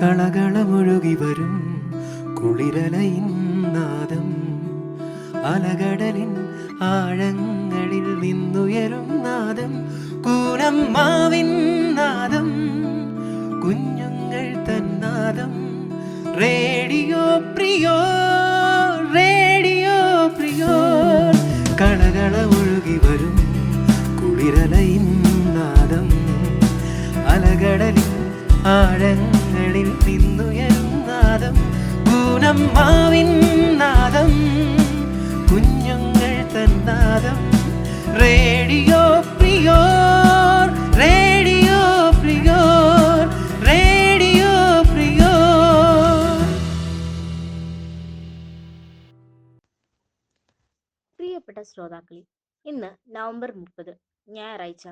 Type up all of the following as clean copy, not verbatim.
കളകളമൊഴുകി വരും കുളിരലയിൻ നാദം, അലകടലിൻ ആഴങ്ങളിൽ നിന്നുയരും നാദം, കൂനമ്മാവിൻ നാദം, കുഞ്ഞുങ്ങൾ തന്നാദം. Radio പ്രിയോ, radio പ്രിയോ. കളകളമൊഴുകി വരും കുളിരലയിൻ നാദം, അലകടലിൻ ആഴങ്ങളിൽ നിന്നുയരും നാദം, പൂനമ്മാവിൻ നാദം, കുഞ്ഞുങ്ങൾ തന്നാദം. റേഡിയോ പ്രിയോർ, റേഡിയോ പ്രിയോർ, റേഡിയോ പ്രിയോർ. പ്രിയപ്പെട്ട ശ്രോതാക്കളെ, ഇന്ന് നവംബർ 30 ഞായറാഴ്ച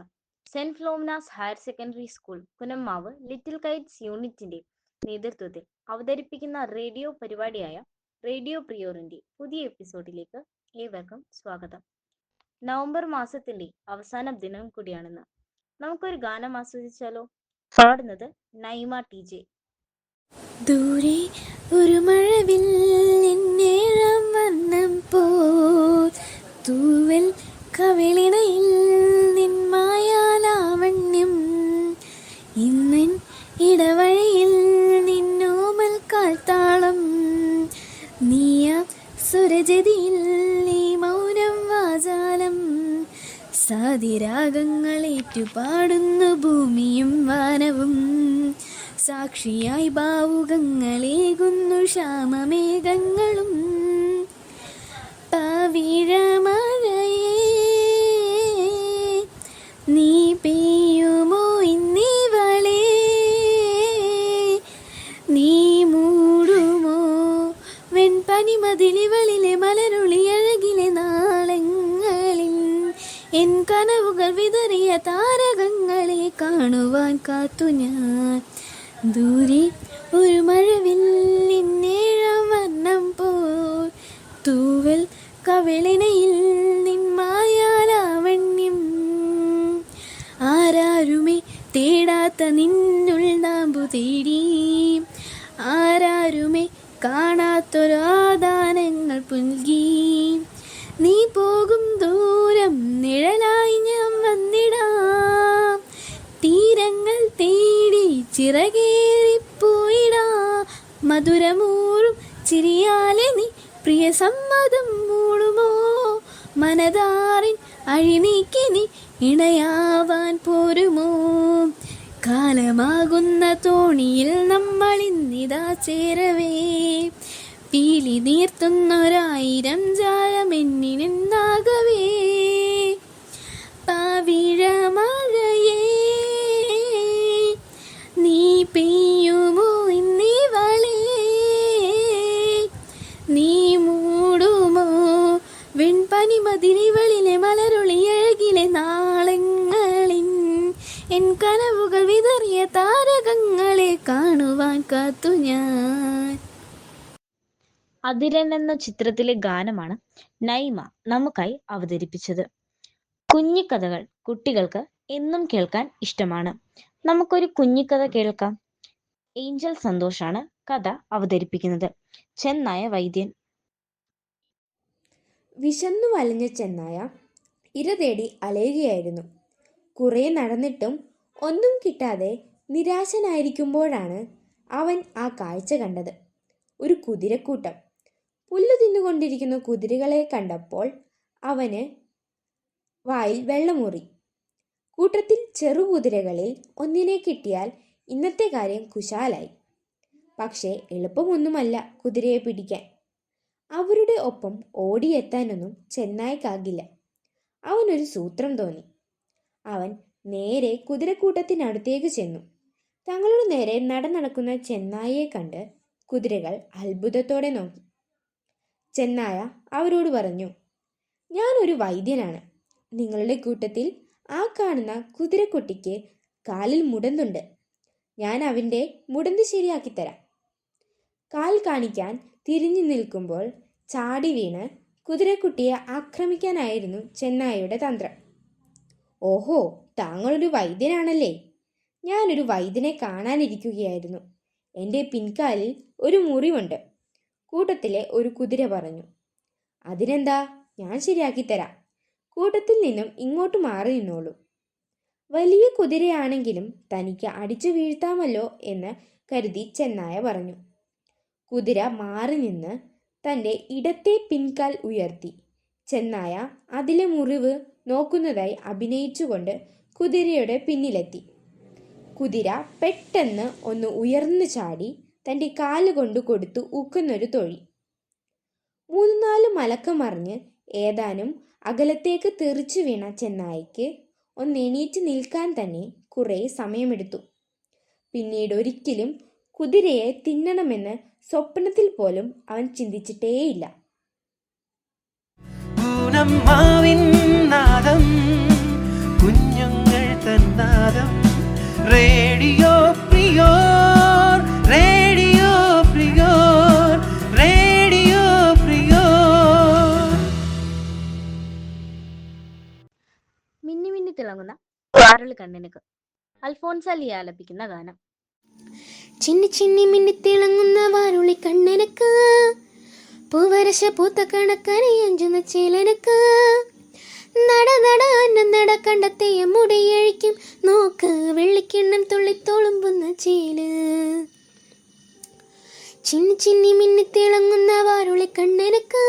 saint Philomena's higher secondary school Koonammavu little kites യൂണിറ്റിന്റെ നേതൃത്വത്തിൽ അവതരിപ്പിക്കുന്ന റേഡിയോ പരിപാടിയായ റേഡിയോ പ്രിയോറിന്റെ പുതിയ എപ്പിസോഡിലേക്ക് ഏവർക്കും സ്വാഗതം. നവംബർ മാസത്തിന്റെ അവസാന ദിനം കൂടിയാണെന്ന്. നമുക്കൊരു ഗാനം ആസ്വദിച്ചാലോ? പാടുന്നത് നൈമ TJ. ദൂരെ ഒരു മഴവില്ലിന്നേഴം വർണ്ണം പോൽ തൂവൽ കവിളിണയിൽ നിന്മായാലാവണ്യം, ഇന്നൻ ഇടവഴിയിൽ നിന്നോമൽ കാൽത്താളം, നീയ സുരജതിയിൽ നീ മൗനം വാചാലം, സാതിരാഗങ്ങളേറ്റുപാടുന്നു ഭൂമിയും വാനവും, സാക്ഷിയായി ഭാവുകങ്ങളേകുന്നു ശ്യാമമേഘങ്ങളും. പവിഴമഴയേ നീ പെയ്യുമോ ഇന്നിവളേ, നീ മൂടുമോ വെൺപനിമതിലിവളിലെ മലരുളിയഴകിലെ നാളങ്ങളിൽ, എൻ കനവുകൾ വിതറിയ താരകങ്ങളെ കാണുവാൻ കാത്തു ഞാൻ. ദൂരെ ഒരു മഴവില്ലിന്നേഴം വർണ്ണം പോൽ തൂവൽ കവിളിണയിൽ നിന്മായാലാവണ്യം, ആരാരുമേ തേടാത്ത നിന്നുൾ നാമ്പു തേടി, ആരാരുമേ കാണാത്തൊരാദാനങ്ങൾ പുൽകി, നീ പോകും ദൂരം നിഴലായി ഞാൻ വന്നിടാം, തീരങ്ങൾ തേടി ചിറകേറിപ്പോയിടാ, മധുരമൂറും ചിരിയാലെ നീ പ്രിയ സമ്മതം മൂടുമോ, മനതാറിൻ അഴിനീക്കി നീ ഇണയാവാൻ പോരുമോ, കാലമാകുന്ന തോണിയിൽ നമ്മളിന്നിതാ ചേരവേ, പീലി നീർത്തുന്നൊരായിരം ജാലമെന്നിനെന്നാകവേ. പവിഴമഴയേ നീ പെയ്യുമോ ഇന്നിവളേ, നീ മൂടുമോ വെൺപനിമതിലിവളിലെ മലരുളിയഴകിലെ നാളങ്ങളിൽ, എൻ കനവുകൾ വിതറിയ താരകങ്ങളെ കാണുവാൻ കാത്തു ഞാൻ. അതിരൻ എന്ന ചിത്രത്തിലെ ഗാനമാണ് നൈമ നമുക്കായി അവതരിപ്പിച്ചത്. കുഞ്ഞിക്കഥകൾ കുട്ടികൾക്ക് എന്നും കേൾക്കാൻ ഇഷ്ടമാണ്. നമുക്കൊരു കുഞ്ഞിക്കഥ കേൾക്കാം. ഏഞ്ചൽ സന്തോഷാണ് കഥ അവതരിപ്പിക്കുന്നത്. ചെന്നായ വൈദ്യൻ. വിശന്നു വലഞ്ഞ ചെന്നായ ഇര തേടി അലയുകയായിരുന്നു. കുറേ നടന്നിട്ടും ഒന്നും കിട്ടാതെ നിരാശനായിരിക്കുമ്പോഴാണ് അവൻ ആ കാഴ്ച കണ്ടത്. ഒരു കുതിരക്കൂട്ടം. പുല്ല് തിന്നുകൊണ്ടിരിക്കുന്ന കുതിരകളെ കണ്ടപ്പോൾ അവന് വായിൽ വെള്ളമൂറി. കൂട്ടത്തിൽ ചെറുകുതിരകളിൽ ഒന്നിനെ കിട്ടിയാൽ ഇന്നത്തെ കാര്യം കുശാലായി. പക്ഷേ എളുപ്പമൊന്നുമല്ല കുതിരയെ പിടിക്കാൻ. അവരുടെ ഒപ്പം ഓടിയെത്താനൊന്നും ചെന്നായ്ക്കാകില്ല. അവനൊരു സൂത്രം തോന്നി. അവൻ നേരെ കുതിരക്കൂട്ടത്തിനടുത്തേക്ക് ചെന്നു. തങ്ങളുടെ നേരെ നടക്കുന്ന ചെന്നായയെ കണ്ട് കുതിരകൾ അത്ഭുതത്തോടെ നോക്കി. ചെന്നായ അവരോട് പറഞ്ഞു, ഞാനൊരു വൈദ്യനാണ്. നിങ്ങളുടെ കൂട്ടത്തിൽ ആ കാണുന്ന കുതിരക്കുട്ടിക്ക് കാലിൽ മുടന്തുണ്ട്. ഞാൻ അവൻ്റെ മുടന്ത് ശരിയാക്കി തരാം. കാൽ കാണിക്കാൻ തിരിഞ്ഞു നിൽക്കുമ്പോൾ ചാടി വീണ് കുതിരക്കുട്ടിയെ ആക്രമിക്കാനായിരുന്നു ചെന്നായയുടെ തന്ത്രം. ഓഹോ, താങ്കളൊരു വൈദ്യനാണല്ലേ? ഞാനൊരു വൈദ്യനെ കാണാനിരിക്കുകയായിരുന്നു. എൻ്റെ പിൻകാലിൽ ഒരു മുറിവുണ്ട്. കൂട്ടത്തിലെ ഒരു കുതിര പറഞ്ഞു. അതിനെന്താ, ഞാൻ ശരിയാക്കി തരാം. കൂട്ടത്തിൽ നിന്നും ഇങ്ങോട്ട് മാറി നിന്നോളൂ. വലിയ കുതിരയാണെങ്കിലും തനിക്ക് അടിച്ചു വീഴ്ത്താമല്ലോ എന്ന് കരുതി ചെന്നായ പറഞ്ഞു. കുതിര മാറി നിന്ന് തൻ്റെ ഇടത്തെ പിൻകാൽ ഉയർത്തി. ചെന്നായ അതിലെ മുറിവ് നോക്കുന്നതായി അഭിനയിച്ചുകൊണ്ട് കുതിരയുടെ പിന്നിലെത്തി. കുതിര പെട്ടെന്ന് ഒന്ന് ഉയർന്നു ചാടി തൻ്റെ കാലുകൊണ്ട് കൊടുത്തു ഊക്കുന്നൊരു തൊഴി. 3-4 മലക്കം മറിഞ്ഞ് ഏതാനും അകലത്തേക്ക് തെറിച്ചു വീണ ചെന്നായ്ക്ക് ഒന്ന് എണീറ്റ് നിൽക്കാൻ തന്നെ കുറേ സമയമെടുത്തു. പിന്നീട് ഒരിക്കലും കുതിരയെ തിന്നണമെന്ന് സ്വപ്നത്തിൽ പോലും അവൻ ചിന്തിച്ചിട്ടേയില്ല. പൂനമ്മാവിൻ നാദം, കുഞ്ഞുങ്ങൾ തന്നാദം, റേഡിയോ പ്രിയോർ, റേഡിയോ പ്രിയോർ, റേഡിയോ പ്രിയോർ. മിന്നി മിന്നി തിളങ്ങുന്ന വാരളി കണ്ണിനക്ക് അൽഫോൻസാലി ആലപിക്കുന്ന ഗാനം. ചിന്നി ചിന്നി മിന്നി തിളങ്ങുന്ന വാരുളി കണ്ണിനക്ക്, പൂവരശ പൂത്ത കണക്കനെ അഞ്ചുന്ന ചേലനക്ക്, നട നട അന്നം നട കണ്ടെത്തിയ മുടിയഴിക്കും നോക്ക് വെള്ളിക്കിണ്ണം തുള്ളിത്തോളുമ്പുന്ന ചേല്. ചിന്നി ചിന്നി മിന്നി തിളങ്ങുന്ന വാരുളി കണ്ണിനക്ക്,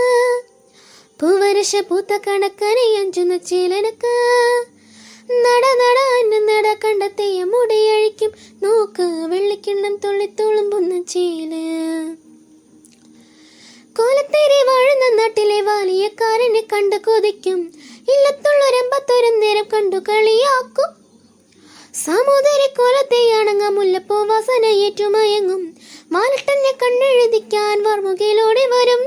പൂവരശ പൂത്ത കണക്കനെ അഞ്ചുന്ന ചേലനക്ക്, നട നട അന്നം നട കണ്ടെത്തിയ മുടിയഴിക്കും നോക്ക് വെള്ളിക്കിണ്ണം തുള്ളിത്തോളുമ്പുന്ന ചേല്. കോലത്തേരി വാഴുന്ന നാട്ടിലെ വാലിയക്കാരനെ കണ്ടു കൊതിക്കും, ഇല്ലത്തുള്ളൊരമ്പത്തൊരു നേരം കണ്ടു കളിയാക്കും. സാമൂതിരി കോലത്തെയാണങ്ങ മുല്ലപ്പൂ വാസന ഏറ്റുമയങ്ങും, മാലിട്ടന്നെ കണ്ണെഴുതിക്കാൻ വർമുകിലോടെ വരും.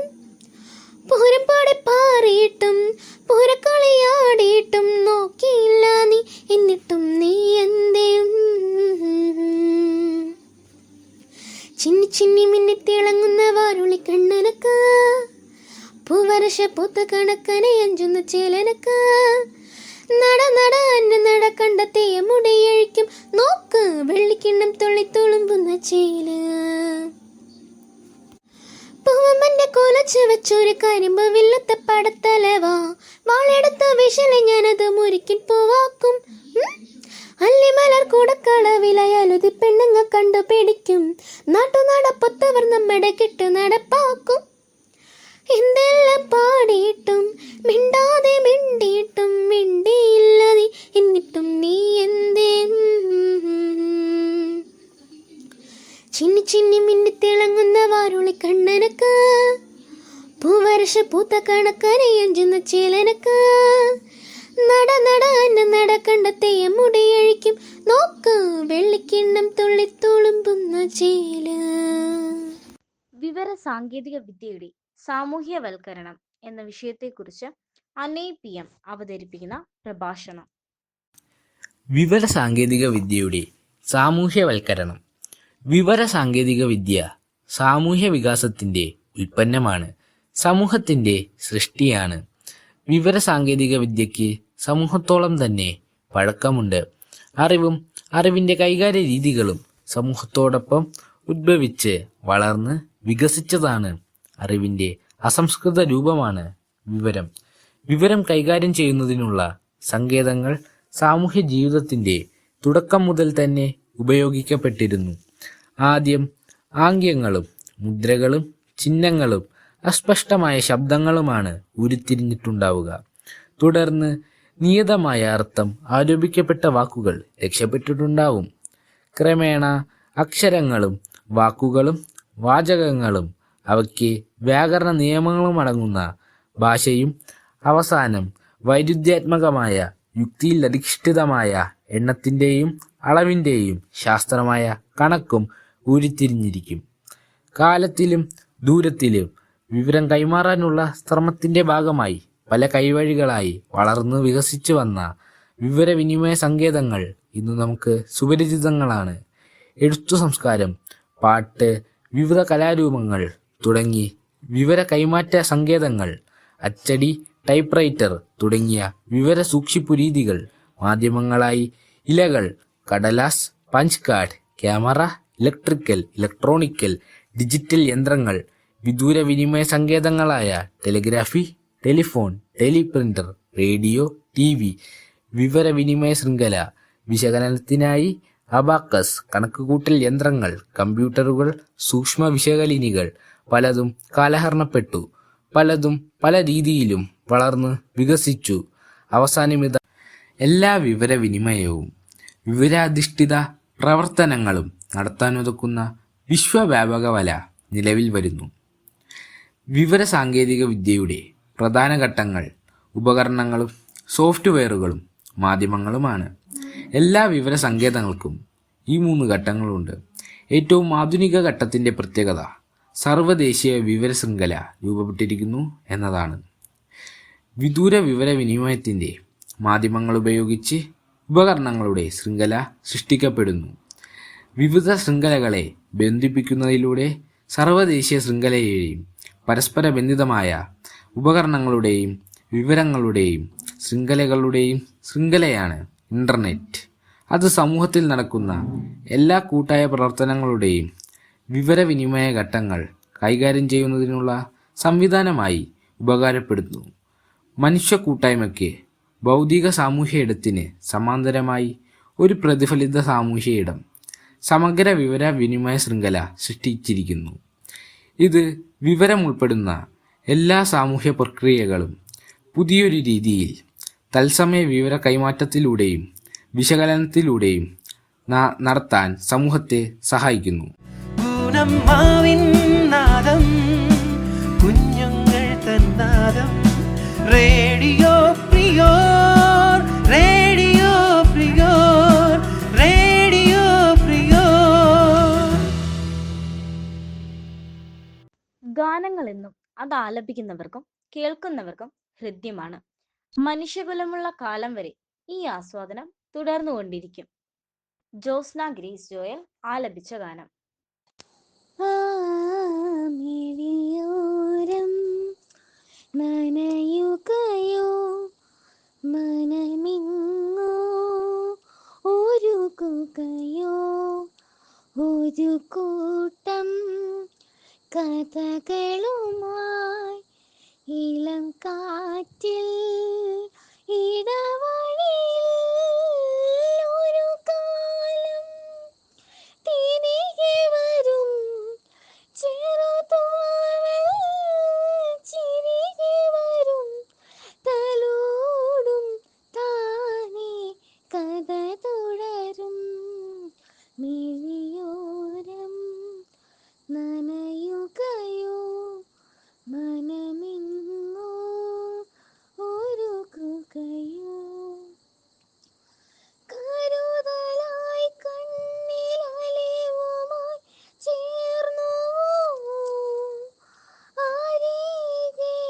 പൂരം പാടി പാറിയിട്ടും പൂരക്കളിയാടിയിട്ടും നോക്കിയില്ല നീ, എന്നിട്ടും നീ എന്തേ. ചിന്നി ചിന്നി മിന്നി തിളങ്ങുന്ന വാരുളി കണ്ണനക്ക്, പൂവരശ പൂത്ത കണക്കനെ അഞ്ചുന്ന ചേലനക്ക്, നട നട അന്ന നട കണ്ടെത്തിയ മുടിയഴിക്കും നോക്ക് വെള്ളിക്കിണ്ണം തുള്ളിത്തുളുമ്പുന്ന ചേല്. പൂവമ്മന്റെ കോലച്ച് വെച്ചൊരു കരിമ്പ് വില്ലത്തെ പടത്തലവാ, വാളെടുത്ത വിഷലെ ഞാനത് മുരിക്കിൻ പൂവാക്കും. അല്ലിമലർ കൂടക്കളവിലയാലുതി പെണ്ണുങ്ങ കണ്ടു പിടിക്കും, നാട്ടു നടപ്പൊത്തവർ നമ്മുടെ കിട്ടു നടപ്പാക്കും. എന്തെല്ലാം പാടിയിട്ടും മിണ്ടാതെ മിണ്ടിയിട്ടും മിണ്ടിയില്ല നീ, എന്നിട്ടും നീ എന്തേ. ചിന്നി ചിന്നി മിന്നി തിളങ്ങുന്ന വാരുളി കണ്ണനക്ക്, പൂവരശ പൂത്ത കണക്കനെ അഞ്ചുന്ന ചേലനക്ക്, നട നട അന്ന നട കണ്ടെത്തിയ മുടിയഴിക്കും നോക്ക് വെള്ളിക്കിണ്ണം തുള്ളിത്തുളുമ്പുന്ന ചേല്. വിവര സാങ്കേതിക വിദ്യയുടെ സാമൂഹ്യവൽക്കരണം എന്ന വിഷയത്തെക്കുറിച്ച് അനൈ PM അവതരിപ്പിക്കുന്ന പ്രഭാഷണം. വിവര സാങ്കേതിക വിദ്യയുടെ സാമൂഹ്യവൽക്കരണം. വിവര സാങ്കേതിക വിദ്യ സാമൂഹ്യ വികാസത്തിൻ്റെ ഉൽപ്പന്നമാണ്, സമൂഹത്തിൻ്റെ സൃഷ്ടിയാണ്. വിവര സാങ്കേതിക വിദ്യയ്ക്ക് സമൂഹത്തോളം തന്നെ പഴക്കമുണ്ട്. അറിവും അറിവിൻ്റെ കൈകാര്യ രീതികളും സമൂഹത്തോടൊപ്പം ഉദ്ഭവിച്ച് വളർന്ന് വികസിച്ചതാണ്. അറിവിൻ്റെ അസംസ്കൃത രൂപമാണ് വിവരം. വിവരം കൈകാര്യം ചെയ്യുന്നതിനുള്ള സങ്കേതങ്ങൾ സാമൂഹ്യ ജീവിതത്തിൻ്റെ തുടക്കം മുതൽ തന്നെ ഉപയോഗിക്കപ്പെട്ടിരുന്നു. ആദ്യം ആംഗ്യങ്ങളും മുദ്രകളും ചിഹ്നങ്ങളും അസ്പഷ്ടമായ ശബ്ദങ്ങളുമാണ് ഉരുത്തിരിഞ്ഞിട്ടുണ്ടാവുക. തുടർന്ന് നിയതമായ അർത്ഥം ആരോപിക്കപ്പെട്ട വാക്കുകൾ രക്ഷപ്പെട്ടിട്ടുണ്ടാവും. ക്രമേണ അക്ഷരങ്ങളും വാക്കുകളും വാചകങ്ങളും അവയ്ക്ക് വ്യാകരണ നിയമങ്ങളും അടങ്ങുന്ന ഭാഷയും അവസാനം വൈരുദ്ധ്യാത്മകമായ യുക്തിയിൽ അധിഷ്ഠിതമായ എണ്ണത്തിൻ്റെയും അളവിൻ്റെയും ശാസ്ത്രമായ കണക്കും ഉരുത്തിരിഞ്ഞിരിക്കും. കാലത്തിലും ദൂരത്തിലും വിവരം കൈമാറാനുള്ള ശ്രമത്തിൻ്റെ ഭാഗമായി പല കൈവഴികളായി വളർന്നു വികസിച്ചു വന്ന വിവരവിനിമയ സങ്കേതങ്ങൾ ഇന്ന് നമുക്ക് സുപരിചിതങ്ങളാണ്. എഴുത്തു സംസ്കാരം, പാട്ട്, വിവിധ കലാരൂപങ്ങൾ തുടങ്ങി വിവര കൈമാറ്റ സങ്കേതങ്ങൾ, അച്ചടി, ടൈപ്പ്റൈറ്റർ തുടങ്ങിയ വിവര സൂക്ഷിപ്പു രീതികൾ, മാധ്യമങ്ങളായി ഇലകൾ, കടലാസ്, punch card, camera, electrical, electronical, digital യന്ത്രങ്ങൾ, വിദൂരവിനിമയ സങ്കേതങ്ങളായ telegraphy, telephone, teleprinter, radio, TV, വിവരവിനിമയ ശൃംഖല, വിശകലനത്തിനായി അബാക്കസ്, കണക്കുകൂട്ടൽ യന്ത്രങ്ങൾ, കമ്പ്യൂട്ടറുകൾ, സൂക്ഷ്മ വിശകലനികൾ പലതും കാലഹരണപ്പെട്ടു. പലതും പല രീതിയിലും വളർന്ന് വികസിച്ചു. അവസാനമിത എല്ലാ വിവരവിനിമയവും വിവരാധിഷ്ഠിത പ്രവർത്തനങ്ങളും നടത്താനുതകുന്ന വിശ്വവ്യാപക വല നിലവിൽ വരുന്നു. വിവരസാങ്കേതിക വിദ്യയുടെ പ്രധാന ഘട്ടങ്ങൾ ഉപകരണങ്ങളും സോഫ്റ്റ്വെയറുകളും മാധ്യമങ്ങളുമാണ്. എല്ലാ വിവര സങ്കേതങ്ങൾക്കും ഈ 3 ഘട്ടങ്ങളുണ്ട്. ഏറ്റവും ആധുനിക ഘട്ടത്തിൻ്റെ പ്രത്യേകത സർവ്വദേശീയ വിവര ശൃംഖല രൂപപ്പെട്ടിരിക്കുന്നു എന്നതാണ്. വിദൂര വിവരവിനിമയത്തിൻ്റെ മാധ്യമങ്ങൾ ഉപയോഗിച്ച് ഉപകരണങ്ങളുടെ ശൃംഖല സൃഷ്ടിക്കപ്പെടുന്നു. വിവിധ ശൃംഖലകളെ ബന്ധിപ്പിക്കുന്നതിലൂടെ സർവ്വദേശീയ ശൃംഖലയെയും പരസ്പര ബന്ധിതമായ ഉപകരണങ്ങളുടെയും വിവരങ്ങളുടെയും ശൃംഖലകളുടെയും ശൃംഖലയാണ് ഇൻ്റർനെറ്റ്. അത് സമൂഹത്തിൽ നടക്കുന്ന എല്ലാ കൂട്ടായ പ്രവർത്തനങ്ങളുടെയും വിവരവിനിമയ ഘട്ടങ്ങൾ കൈകാര്യം ചെയ്യുന്നതിനുള്ള സംവിധാനമായി ഉപകാരപ്പെടുന്നു. മനുഷ്യ കൂട്ടായ്മയ്ക്ക് ഭൗതിക സാമൂഹ്യ ഇടത്തിന് സമാന്തരമായി ഒരു പ്രതിഫലിത സാമൂഹ്യ ഇടം സമഗ്ര വിവര വിനിമയ ശൃംഖല സൃഷ്ടിച്ചിരിക്കുന്നു. ഇത് വിവരം ഉൾപ്പെടുന്ന എല്ലാ സാമൂഹ്യ പ്രക്രിയകളും പുതിയൊരു രീതിയിൽ തത്സമയ വിവര കൈമാറ്റത്തിലൂടെയും വിശകലനത്തിലൂടെയും നടത്താൻ സമൂഹത്തെ സഹായിക്കുന്നു. പൂനമ്മാവിൻ നാദം, കുഞ്ഞുങ്ങൾ തൻ നാദം, റേഡിയോ പ്രിയോർ, റേഡിയോ പ്രിയോർ, റേഡിയോ പ്രിയോർ. ഗാനങ്ങൾ എന്നും അത് ആലപിക്കുന്നവർക്കും കേൾക്കുന്നവർക്കും ഹൃദ്യമാണ്. മനുഷ്യകുലമുള്ള കാലം വരെ ഈ ആസ്വാദനം തുടർന്നുകൊണ്ടിരിക്കും. ജോസ്ന ഗ്രീസ് ജോയൽ ആലപിച്ച ഗാനം. മിഴിയോരം നനയുകയോ മനമിങ്ങോ ഒരുകുകയോ ഒരു കൂട്ടം കഥകളുമായി ഇളം കാറ്റിൽ ഇടവഴിയിൽ ഒരു കാലം തിരികെ വരും ചെറുതോവൽ ചിരികെ വരും തലോടും താനേ കഥ തുടരും മിഴിയോരം നനയുകയോ മനമിങ്ങോ ഒരുകുകയോ കരുതലായി കണ്ണിലലിവുമായി ചേർന്നുവോ അരികെ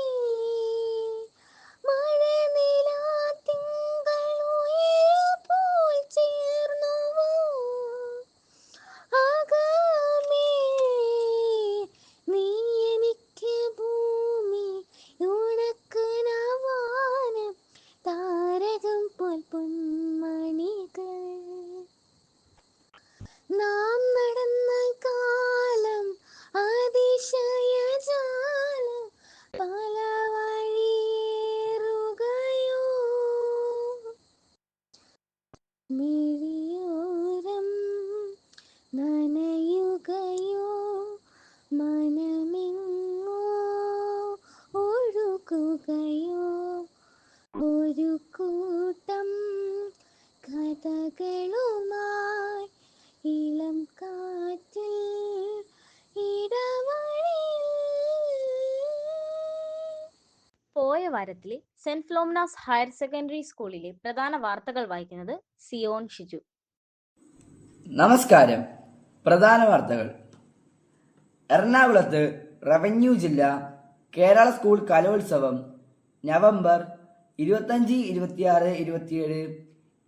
മഴനിലാത്തിങ്കൾ ഉയരുപോൽ ചേർന്നുവോ അകമേ നീ എനിക്ക് ഭൂമി ഉണക്കനവാനം താരകം പോൽ പൊന്മണികൾ നാം നടന്ന കാലം അതിശയജാലം പല വഴിയേറുകയോ മിഴിയോരം നനയുകയോ മനമിങ്ങോ ഒഴുകുകയോ ഒരു കൂട്ടം കഥകളുമായി ഇളം കാറ്റിൽ ഇടവഴിയിൽ. പോയ വാരത്തിലെ സെന്റ് ഫ്ലോമിനാസ് ഹയർ സെക്കൻഡറി സ്കൂളിലെ പ്രധാന വാർത്തകൾ വായിക്കുന്നത് സിയോൺ ഷിജു. നമസ്കാരം. പ്രധാന വാർത്തകൾ. എറണാകുളത്ത് റവന്യൂ ജില്ല കേരള സ്കൂൾ കലോത്സവം നവംബർ 25, 26, 27,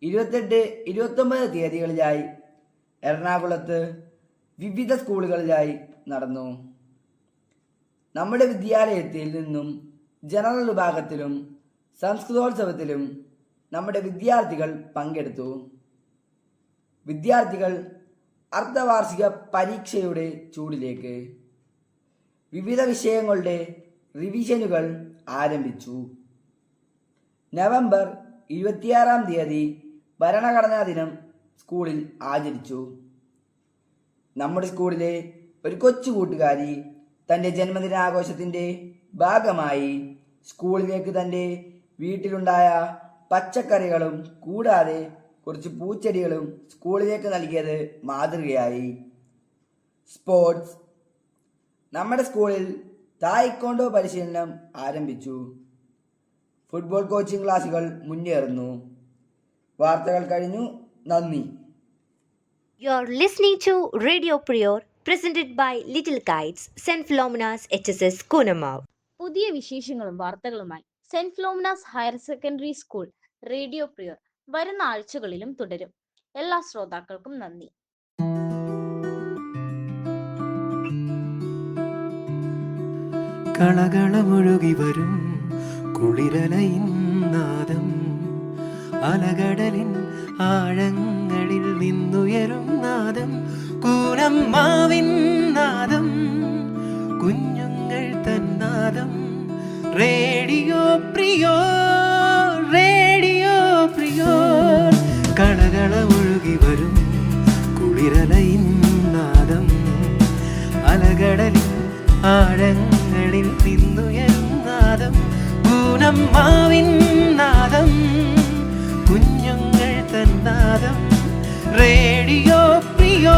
28, 29 തീയതികളിലായി എറണാകുളത്ത് വിവിധ സ്കൂളുകളിലായി നടന്നു. നമ്മുടെ വിദ്യാലയത്തിൽ നിന്നും ജനറൽ വിഭാഗത്തിലും സംസ്കൃതോത്സവത്തിലും നമ്മുടെ വിദ്യാർത്ഥികൾ പങ്കെടുത്തു. വിദ്യാർത്ഥികൾ അർദ്ധവാർഷിക പരീക്ഷയുടെ ചൂടിലേക്ക്. വിവിധ വിഷയങ്ങളുടെ റിവിഷനുകൾ ആരംഭിച്ചു. നവംബർ 26 ഭരണഘടനാ ദിനം സ്കൂളിൽ ആചരിച്ചു. നമ്മുടെ സ്കൂളിലെ ഒരു കൊച്ചു കൂട്ടുകാരി തൻ്റെ ജന്മദിനാഘോഷത്തിൻ്റെ ഭാഗമായി സ്കൂളിലേക്ക് തൻ്റെ വീട്ടിലുണ്ടായ പച്ചക്കറികളും കൂടാതെ കുറച്ച് പൂച്ചെടികളും സ്കൂളിലേക്ക് നൽകിയത് മാതൃകയായി. സ്പോർട്സ്. നമ്മുടെ സ്കൂളിൽ തായ്ക്കൊണ്ടോ പരിശീലനം ആരംഭിച്ചു. ഫുട്ബോൾ കോച്ചിങ് ക്ലാസുകൾ മുന്നേറുന്നു. വാർത്തകൾ കഴിഞ്ഞു. നന്ദി. You're listening to Radio Prior, presented by Little Kites, St. Philomena's HSS Kunamav. പുതിയ വിശേഷങ്ങളും വാർത്തകളുമായി saint Philomena's higher secondary school radio prior വരുന്ന ആഴ്ചകളിലും തുടരും. എല്ലാ ശ്രോതാക്കൾക്കും നന്ദി. കളകളമൊഴുകി വരും കുളിരലയിൻ നാദം, അലകടലിൻ ആഴങ്ങളിൽ നിന്നുയരും നാദം, കൂനമ്മാവിൻ നാദം, കുഞ്ഞുങ്ങൾ തന്നാദം. Radio പ്രിയോ, radio പ്രിയോ. കളകളമൊഴുകി വരും കുളിരലയിൻ നാദം, അലകടലിൻ ആഴങ്ങളിൽ നിന്നുയരും നാദം, കൂനമ്മാവിൻ നാദം, കുഞ്ഞുങ്ങൾ തന്നാദം. റേഡിയോ പ്രിയോ.